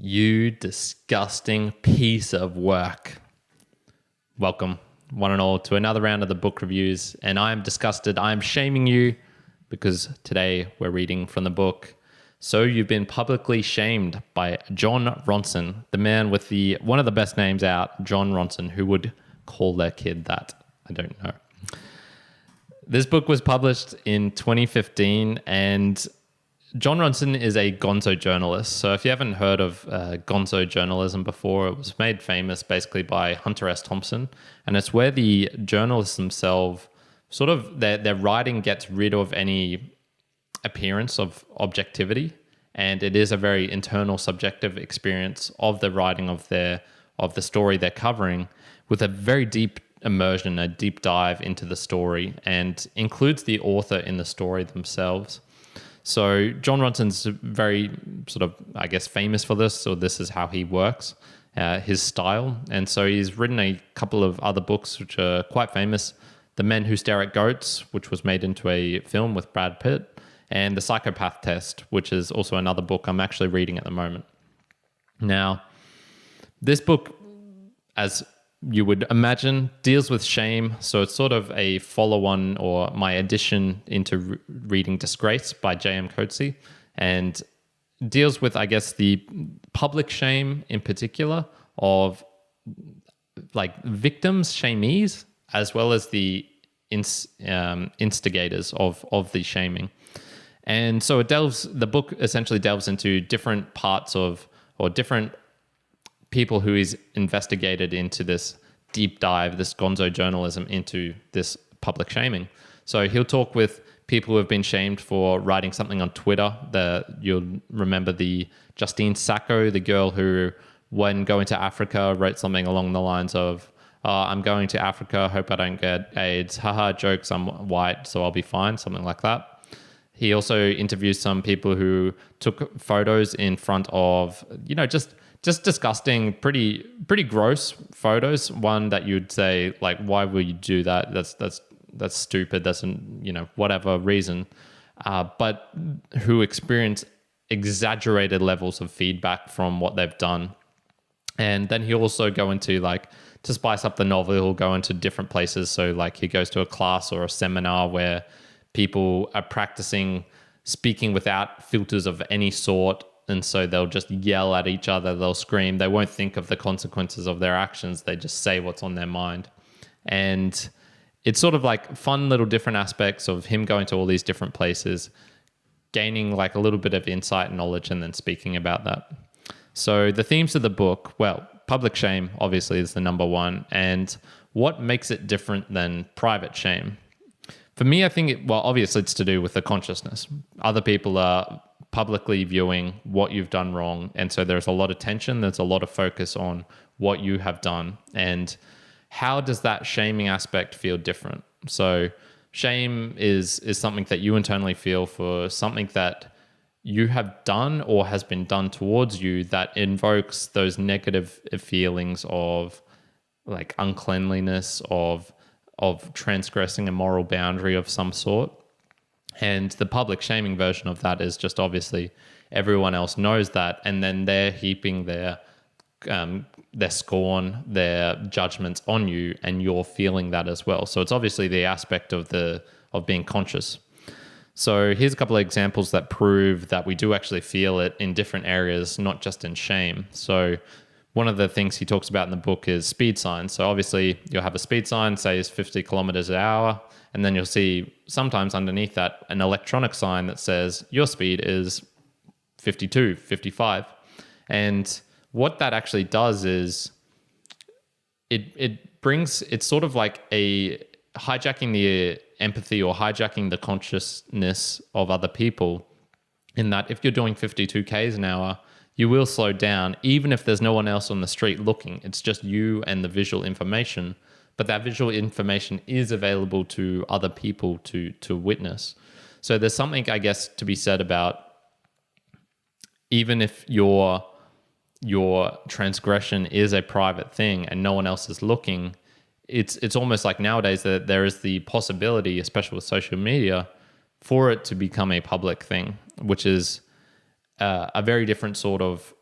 You disgusting piece of work. Welcome, one and all, to another round of the book reviews. And I am disgusted. I am shaming you because today we're reading from the book So You've Been Publicly Shamed by Jon Ronson, the man with one of the best names out, Jon Ronson. Who would call their kid that? I don't know. This book was published in 2015, and Jon Ronson is a gonzo journalist. So if you haven't heard of gonzo journalism before, it was made famous basically by Hunter S. Thompson. And it's where the journalists themselves sort of, their writing gets rid of any appearance of objectivity. And it is a very internal, subjective experience of the writing of the story they're covering, with a very deep immersion, a deep dive into the story, and includes the author in the story themselves. So Jon Ronson's very sort of, I guess, famous for this, or this is how he works, his style. And so he's written a couple of other books which are quite famous. The Men Who Stare at Goats, which was made into a film with Brad Pitt, and The Psychopath Test, which is also another book I'm actually reading at the moment. Now, this book, as you would imagine, deals with shame. So it's sort of a follow-on, or my addition into reading Disgrace by J.M. Coetzee, and deals with, I guess, the public shame in particular of like victims, shamees, as well as the instigators of the shaming. And so the book essentially delves into different parts of, or different people who is investigated into this deep dive, this gonzo journalism into this public shaming. So he'll talk with people who have been shamed for writing something on Twitter. You'll remember the Justine Sacco, the girl who, when going to Africa, wrote something along the lines of, I'm going to Africa, hope I don't get AIDS, haha, jokes, I'm white, so I'll be fine, something like that. He also interviews some people who took photos in front of, just disgusting, pretty gross photos. One that you'd say, like, why would you do that? That's stupid. That's whatever reason. But who experience exaggerated levels of feedback from what they've done. And then he'll also go into, like, to spice up the novel, he'll go into different places. So like he goes to a class or a seminar where people are practicing speaking without filters of any sort. And so they'll just yell at each other, they'll scream, they won't think of the consequences of their actions, they just say what's on their mind. And it's sort of like fun little different aspects of him going to all these different places, gaining like a little bit of insight and knowledge, and then speaking about that. So the themes of the book, well, public shame obviously is the number one, and what makes it different than private shame? For me, I think, obviously it's to do with the consciousness. Other people are publicly viewing what you've done wrong. And so there's a lot of tension. There's a lot of focus on what you have done. And how does that shaming aspect feel different? So shame is something that you internally feel for something that you have done or has been done towards you that invokes those negative feelings of like uncleanliness, of transgressing a moral boundary of some sort. And the public shaming version of that is just obviously everyone else knows that, and then they're heaping their scorn, their judgments on you, and you're feeling that as well. So it's obviously the aspect of being conscious. So here's a couple of examples that prove that we do actually feel it in different areas, not just in shame. So one of the things he talks about in the book is speed signs. So obviously you'll have a speed sign, say is 50 kilometers an hour, and then you'll see sometimes underneath that an electronic sign that says your speed is 52, 55. And what that actually does is it's sort of like a hijacking the empathy or hijacking the consciousness of other people, in that if you're doing 52 Ks an hour, you will slow down even if there's no one else on the street looking. It's just you and the visual information. But that visual information is available to other people to witness. So there's something, I guess, to be said about even if your transgression is a private thing and no one else is looking, it's almost like nowadays that there is the possibility, especially with social media, for it to become a public thing, which is a very different sort of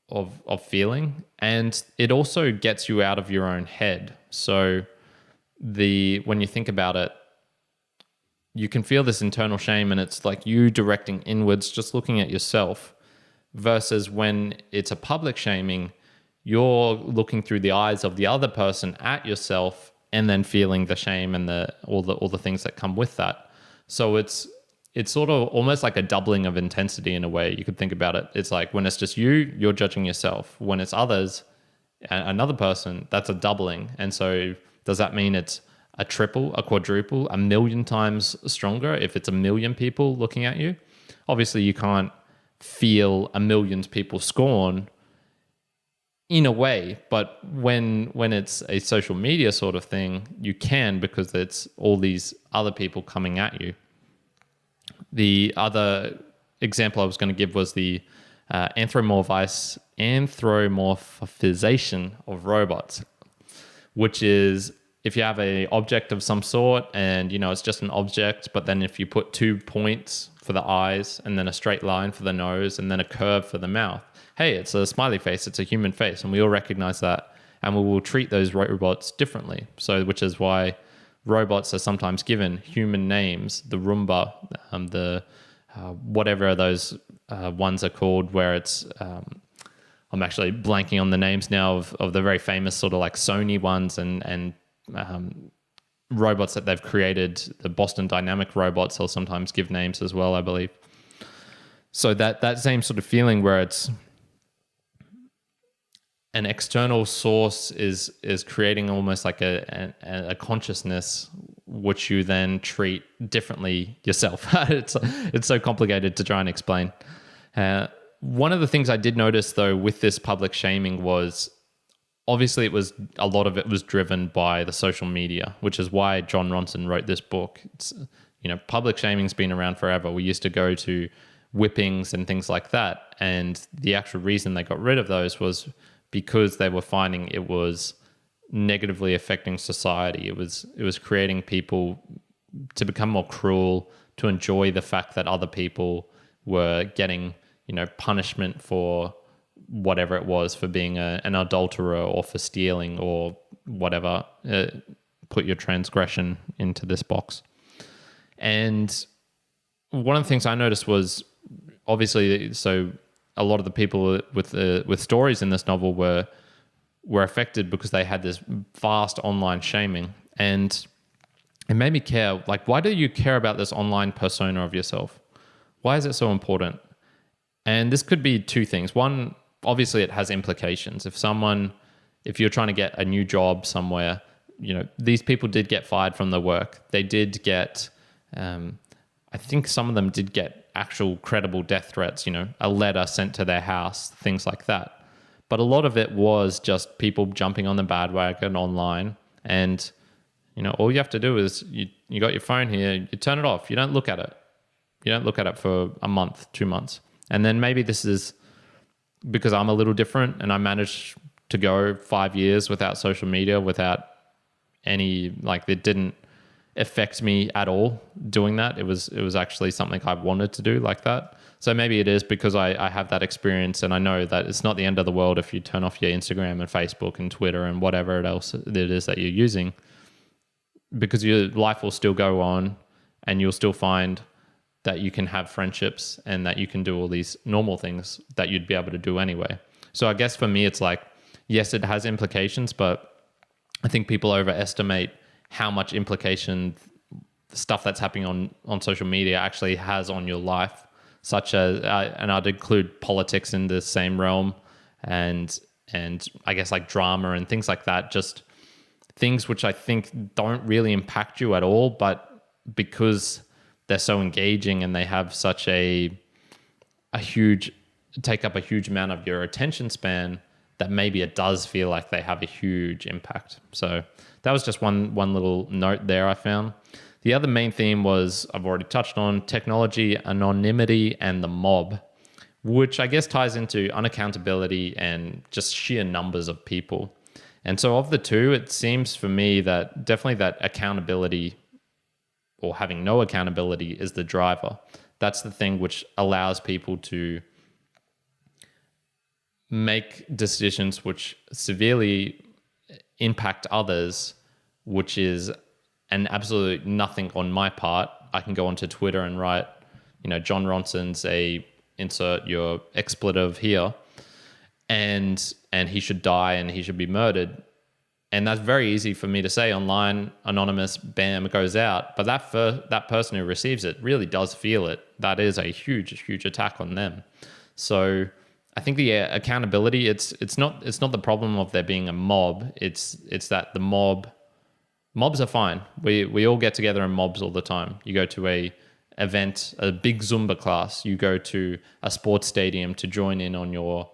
of feeling, and it also gets you out of your own head. So when you think about it, you can feel this internal shame, and it's like you directing inwards, just looking at yourself, versus when it's a public shaming, you're looking through the eyes of the other person at yourself, and then feeling the shame and all the things that come with that. So it's sort of almost like a doubling of intensity in a way. You could think about it. It's like when it's just you, you're judging yourself. When it's others, another person, that's a doubling. And so does that mean it's a triple, a quadruple, a million times stronger if it's a million people looking at you? Obviously, you can't feel a million people scorn in a way, but when it's a social media sort of thing, you can, because it's all these other people coming at you. The other example I was going to give was the anthropomorphization of robots, which is if you have an object of some sort and, it's just an object, but then if you put 2 points for the eyes and then a straight line for the nose and then a curve for the mouth, hey, it's a smiley face, it's a human face, and we all recognize that, and we will treat those robots differently. So, which is why robots are sometimes given human names, the Roomba, whatever those ones are called, where it's, I'm actually blanking on the names now of the very famous sort of like Sony ones and robots that they've created. The Boston Dynamic robots, they'll sometimes give names as well, I believe. So that same sort of feeling where it's an external source is creating almost like a consciousness, which you then treat differently yourself. It's so complicated to try and explain. One of the things I did notice though with this public shaming was, obviously a lot of it was driven by the social media, which is why Jon Ronson wrote this book. It's, public shaming's been around forever. We used to go to whippings and things like that, and the actual reason they got rid of those was because they were finding it was negatively affecting society. It was creating people to become more cruel, to enjoy the fact that other people were getting, punishment for whatever it was, for being an adulterer or for stealing or whatever. Put your transgression into this box. And one of the things I noticed was, obviously, so a lot of the people with stories in this novel were affected because they had this vast online shaming, and it made me care. Like, why do you care about this online persona of yourself? Why is it so important? And this could be two things. One, obviously, it has implications. If you're trying to get a new job somewhere, these people did get fired from their work. They did get, I think some of them did get actual credible death threats, a letter sent to their house, things like that. But a lot of it was just people jumping on the bandwagon online, and all you have to do is you got your phone here, you turn it off, you don't look at it. You don't look at it for a month, 2 months. And then maybe this is because I'm a little different and I managed to go 5 years without social media, without any, it didn't affect me at all doing that. It was actually something I wanted to do like that. So maybe it is because I have that experience, and I know that it's not the end of the world if you turn off your Instagram and Facebook and Twitter and whatever else it is that you're using, because your life will still go on and you'll still find that you can have friendships and that you can do all these normal things that you'd be able to do anyway. So I guess for me, it's like, yes, it has implications, but I think people overestimate how much implication stuff that's happening on social media actually has on your life, such as, and I'd include politics in the same realm, and I guess like drama and things like that, just things which I think don't really impact you at all, but because they're so engaging and they have such take up a huge amount of your attention span, that maybe it does feel like they have a huge impact. So that was just one little note there I found. The other main theme was, I've already touched on, technology, anonymity, and the mob, which I guess ties into unaccountability and just sheer numbers of people. And so of the two, it seems for me that definitely that accountability, or having no accountability, is the driver. That's the thing which allows people to make decisions which severely impact others, which is an absolute nothing on my part. I can go onto Twitter and write, Jon Ronson's insert your expletive here, and he should die and he should be murdered. And that's very easy for me to say online, anonymous, bam, it goes out. But that person who receives it really does feel it. That is a huge, huge attack on them. So I think the accountability, it's not the problem of there being a mob. It's that the mobs are fine. We all get together in mobs all the time. You go to a event, a big Zumba class. You go to a sports stadium to join in on your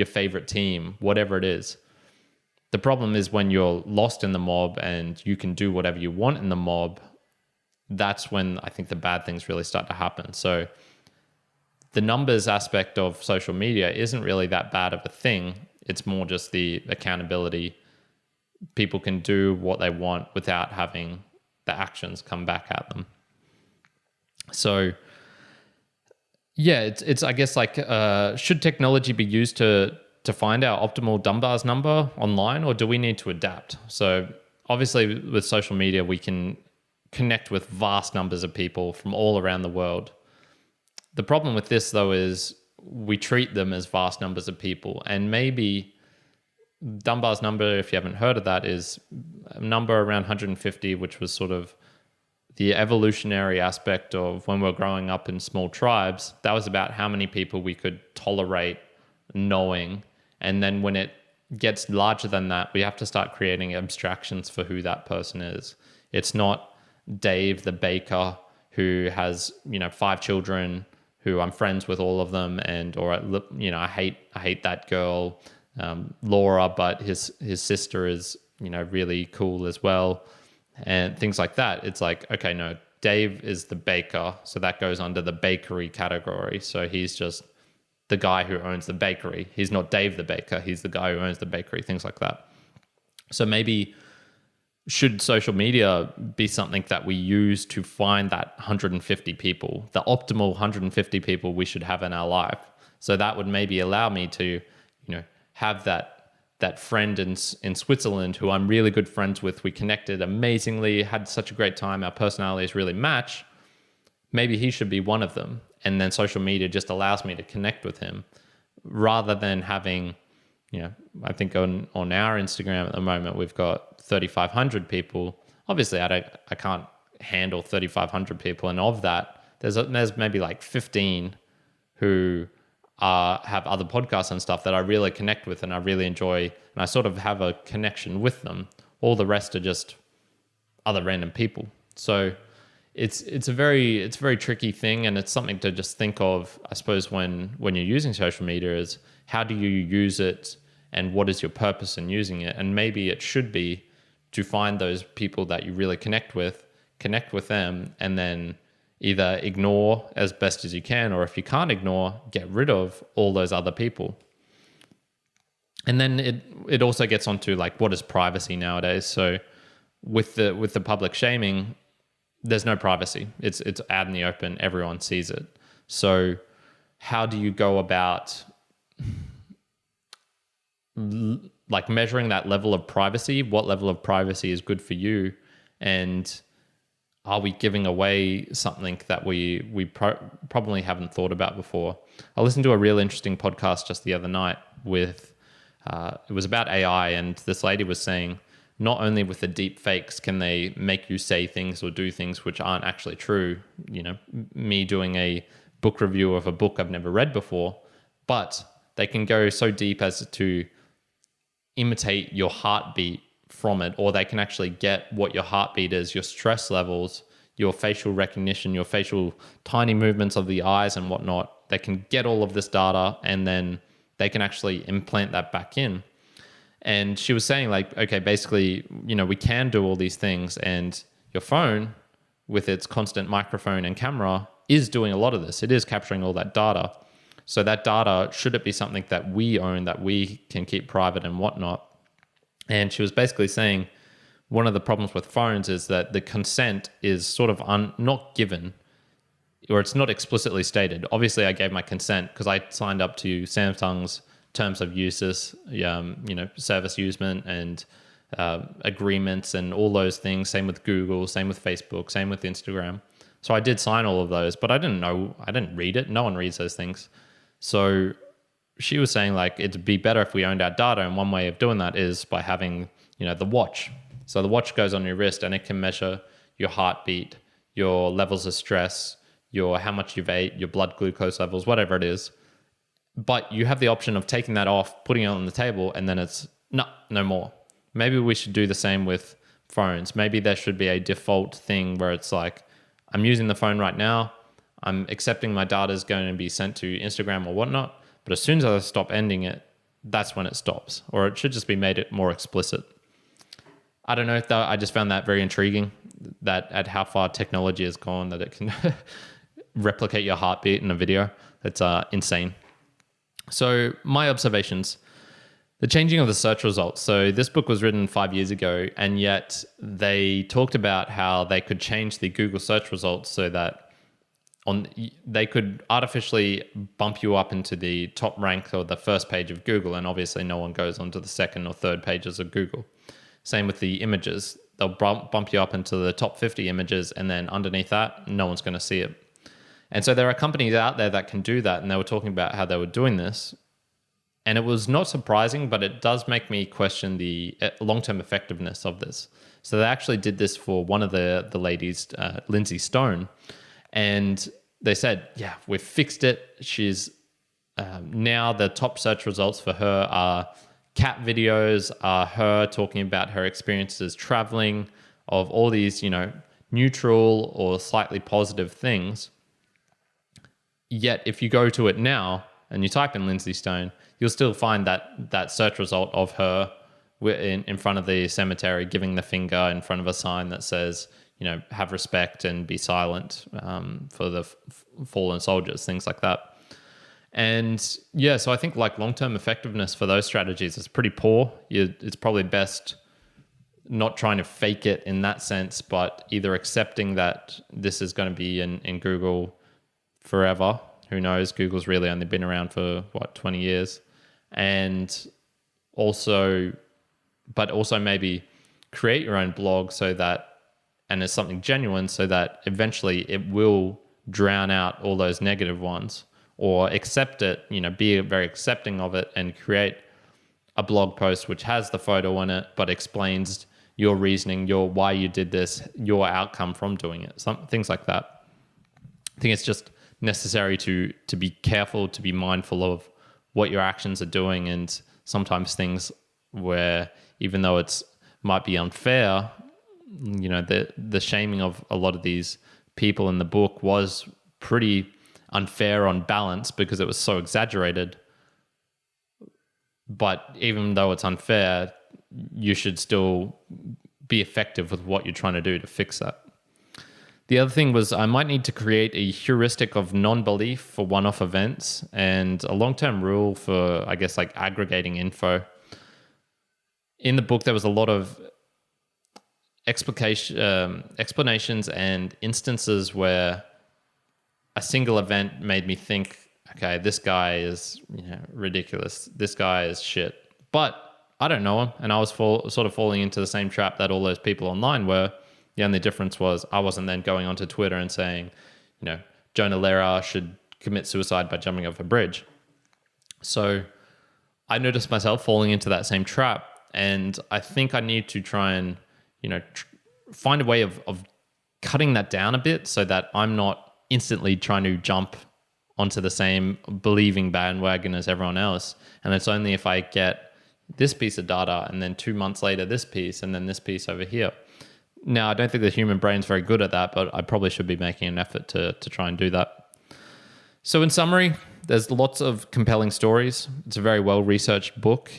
favorite team, whatever it is. The problem is when you're lost in the mob and you can do whatever you want in the mob, that's when I think the bad things really start to happen. So the numbers aspect of social media isn't really that bad of a thing. It's more just the accountability. People can do what they want without having the actions come back at them. So yeah, it's I guess like, should technology be used to find our optimal Dunbar's number online, or do we need to adapt? So obviously with social media, we can connect with vast numbers of people from all around the world. The problem with this though is we treat them as vast numbers of people, and maybe Dunbar's number, if you haven't heard of that, is a number around 150, which was sort of the evolutionary aspect of when we're growing up in small tribes. That was about how many people we could tolerate knowing. And then when it gets larger than that, we have to start creating abstractions for who that person is. It's not Dave the baker who has 5 children, who I'm friends with all of them, I hate that girl, Laura, but his sister is really cool as well, and things like that. It's like, okay, no, Dave is the baker, so that goes under the bakery category. So he's just the guy who owns the bakery. He's not Dave the baker. He's the guy who owns the bakery, things like that. So maybe should social media be something that we use to find that 150 people, the optimal 150 people we should have in our life? So that would maybe allow me to, have that friend in Switzerland who I'm really good friends with. We connected amazingly, had such a great time. Our personalities really match. Maybe he should be one of them. And then social media just allows me to connect with him rather than having, I think on our Instagram at the moment, we've got 3,500 people. Obviously, I can't handle 3,500 people. And of that, there's maybe like 15 who have other podcasts and stuff that I really connect with and I really enjoy. And I sort of have a connection with them. All the rest are just other random people. So it's a very tricky thing, and it's something to just think of, I suppose, when you're using social media, is how do you use it and what is your purpose in using it? And maybe it should be to find those people that you really connect with them, and then either ignore as best as you can, or if you can't ignore, get rid of all those other people. And then it also gets onto like, what is privacy nowadays? So with the public shaming, there's no privacy. It's out in the open. Everyone sees it. So how do you go about like measuring that level of privacy? What level of privacy is good for you? And are we giving away something that we probably haven't thought about before? I listened to a real interesting podcast just the other night with, it was about AI, and this lady was saying, not only with the deep fakes can they make you say things or do things which aren't actually true, me doing a book review of a book I've never read before, but they can go so deep as to imitate your heartbeat from it, or they can actually get what your heartbeat is, your stress levels, your facial recognition, your facial tiny movements of the eyes and whatnot. They can get all of this data, and then they can actually implant that back in. And she was saying, like, okay, basically, we can do all these things, and your phone with its constant microphone and camera is doing a lot of this. It is capturing all that data. So that data, should it be something that we own, that we can keep private and whatnot? And she was basically saying one of the problems with phones is that the consent is sort of not given, or it's not explicitly stated. Obviously, I gave my consent because I signed up to Samsung's terms of uses, service usement and agreements and all those things. Same with Google, same with Facebook, same with Instagram. So I did sign all of those, but I didn't read it. No one reads those things. So she was saying like it'd be better if we owned our data, and one way of doing that is by having, the watch. So the watch goes on your wrist and it can measure your heartbeat, your levels of stress, how much you've ate, your blood glucose levels, whatever it is. But you have the option of taking that off, putting it on the table, and then it's no more. Maybe we should do the same with phones. Maybe there should be a default thing where it's like, I'm using the phone right now. I'm accepting my data is going to be sent to Instagram or whatnot. But as soon as I stop ending it, that's when it stops. Or it should just be made it more explicit. I don't know, though. I just found that very intriguing, that at how far technology has gone, that it can replicate your heartbeat in a video. It's insane. So my observations, the changing of the search results. So this book was written 5 years ago, and yet they talked about how they could change the Google search results so that they could artificially bump you up into the top rank or the first page of Google, and obviously no one goes onto the second or third pages of Google. Same with the images. They'll bump you up into the top 50 images, and then underneath that, no one's going to see it. And so there are companies out there that can do that, and they were talking about how they were doing this. And it was not surprising, but it does make me question the long-term effectiveness of this. So they actually did this for one of the ladies, Lindsay Stone, and they said, yeah, we've fixed it. She's now the top search results for her are cat videos, are her talking about her experiences traveling, of all these, neutral or slightly positive things. Yet if you go to it now and you type in Lindsay Stone, you'll still find that search result of her in front of the cemetery, giving the finger in front of a sign that says, have respect and be silent for the fallen soldiers, things like that. And yeah, so I think like long-term effectiveness for those strategies is pretty poor. It's probably best not trying to fake it in that sense, but either accepting that this is going to be in Google forever. Who knows? Google's really only been around for 20 years. And also maybe create your own blog and it's something genuine so that eventually it will drown out all those negative ones, or accept it, be very accepting of it and create a blog post which has the photo on it, but explains your reasoning, why you did this, your outcome from doing it, things like that. I think it's just necessary to be careful, to be mindful of what your actions are doing, and sometimes things where even though might be unfair, the shaming of a lot of these people in the book was pretty unfair on balance because it was so exaggerated. But even though it's unfair, you should still be effective with what you're trying to do to fix that. The other thing was I might need to create a heuristic of non-belief for one-off events and a long-term rule for, I guess, like aggregating info. In the book, there was a lot of explanations and instances where a single event made me think, okay, this guy is ridiculous. This guy is shit. But I don't know him. And I was sort of falling into the same trap that all those people online were. The only difference was I wasn't then going onto Twitter and saying, Jonah Lehrer should commit suicide by jumping off a bridge. So I noticed myself falling into that same trap. And I think I need to try and, find a way of cutting that down a bit so that I'm not instantly trying to jump onto the same believing bandwagon as everyone else. And it's only if I get this piece of data and then 2 months later this piece and then this piece over here. Now, I don't think the human brain's very good at that, but I probably should be making an effort to try and do that. So in summary, there's lots of compelling stories. It's a very well-researched book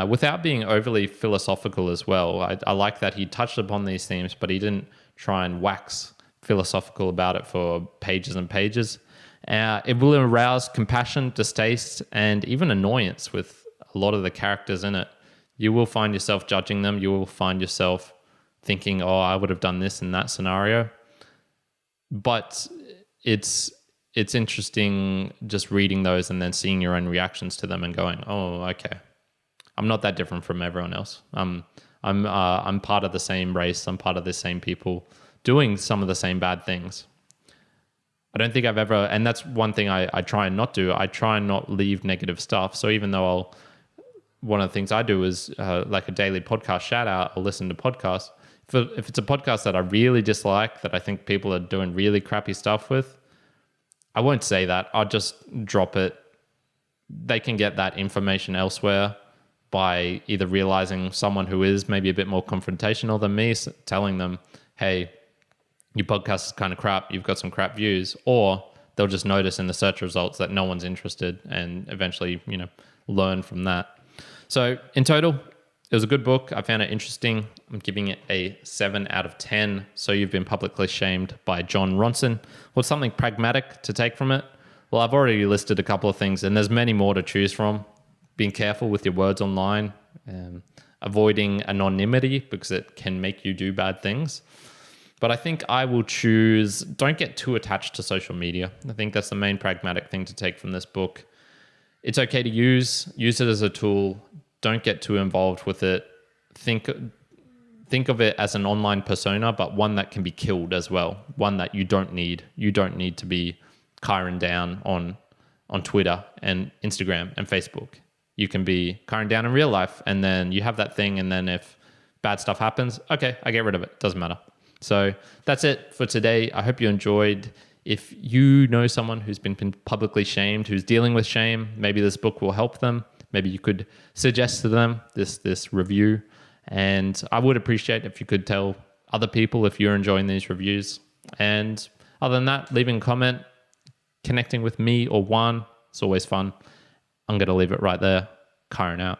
without being overly philosophical as well. I like that he touched upon these themes, but he didn't try and wax philosophical about it for pages and pages. It will arouse compassion, distaste, and even annoyance with a lot of the characters in it. You will find yourself judging them. You will find yourself thinking, I would have done this in that scenario. But it's it's interesting just reading those and then seeing your own reactions to them and going, oh, okay, I'm not that different from everyone else. I'm part of the same race. I'm part of the same people doing some of the same bad things. I don't think I've ever, and that's one thing I try and not do. I try and not leave negative stuff. So even though one of the things I do is like a daily podcast shout out, I'll listen to podcasts. If it's a podcast that I really dislike, that I think people are doing really crappy stuff with, I won't say that. I'll just drop it. They can get that information elsewhere by either realizing someone who is maybe a bit more confrontational than me, telling them, hey, your podcast is kind of crap, you've got some crap views, or they'll just notice in the search results that no one's interested and eventually, learn from that. So in total, it was a good book. I found it interesting. I'm giving it a 7 out of 10. So You've Been Publicly Shamed by Jon Ronson. What's something pragmatic to take from it? Well, I've already listed a couple of things, and there's many more to choose from. Being careful with your words online, avoiding anonymity because it can make you do bad things. But I think I will choose, don't get too attached to social media. I think that's the main pragmatic thing to take from this book. It's okay to use it as a tool. Don't get too involved with it. Think of it as an online persona, but one that can be killed as well. One that you don't need. You don't need to be Kyrin down on Twitter and Instagram and Facebook. You can be Kyrin down in real life, and then you have that thing, and then if bad stuff happens, okay, I get rid of it. Doesn't matter. So that's it for today. I hope you enjoyed. If you know someone who's been publicly shamed, who's dealing with shame, maybe this book will help them. Maybe you could suggest to them this review. And I would appreciate if you could tell other people if you're enjoying these reviews. And other than that, leaving a comment, connecting with me or Juan, it's always fun. I'm going to leave it right there. Kyrin out.